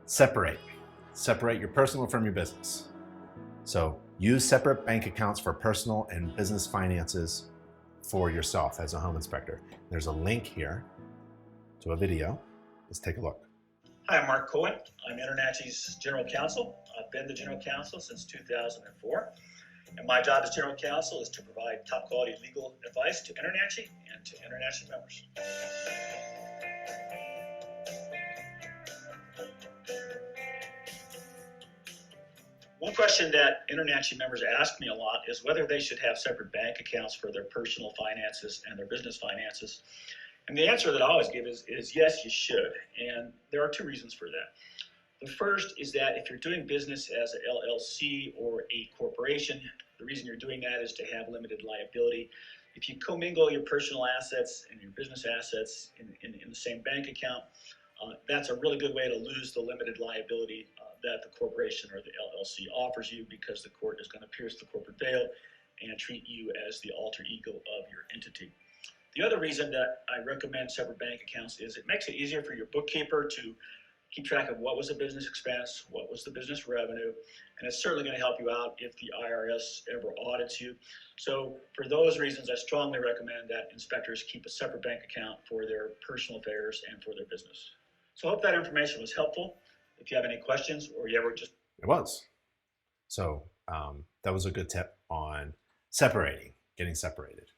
Separate your personal from your business. So use separate bank accounts for personal and business finances for yourself as a home inspector. There's a link here to a video. Let's take a look. Hi, I'm Mark Cohen. I'm InterNACHI's General Counsel. I've been the General Counsel since 2004. And my job as General Counsel is to provide top quality legal advice to InterNACHI and to InterNACHI members. One question that InterNACHI members ask me a lot is whether they should have separate bank accounts for their personal finances and their business finances. And the answer that I always give is yes, you should. And there are two reasons for that. The first is that if you're doing business as an LLC or a corporation, the reason you're doing that is to have limited liability. If you commingle your personal assets and your business assets in the same bank account, that's a really good way to lose the limited liability that the corporation or the LLC offers you, because the court is going to pierce the corporate veil and treat you as the alter ego of your entity. The other reason that I recommend separate bank accounts is it makes it easier for your bookkeeper to keep track of what was the business expense, what was the business revenue, and it's certainly going to help you out if the IRS ever audits you. So for those reasons, I strongly recommend that inspectors keep a separate bank account for their personal affairs and for their business. So I hope that information was helpful. If you have any questions or you ever just... It was. So that was a good tip on getting separated.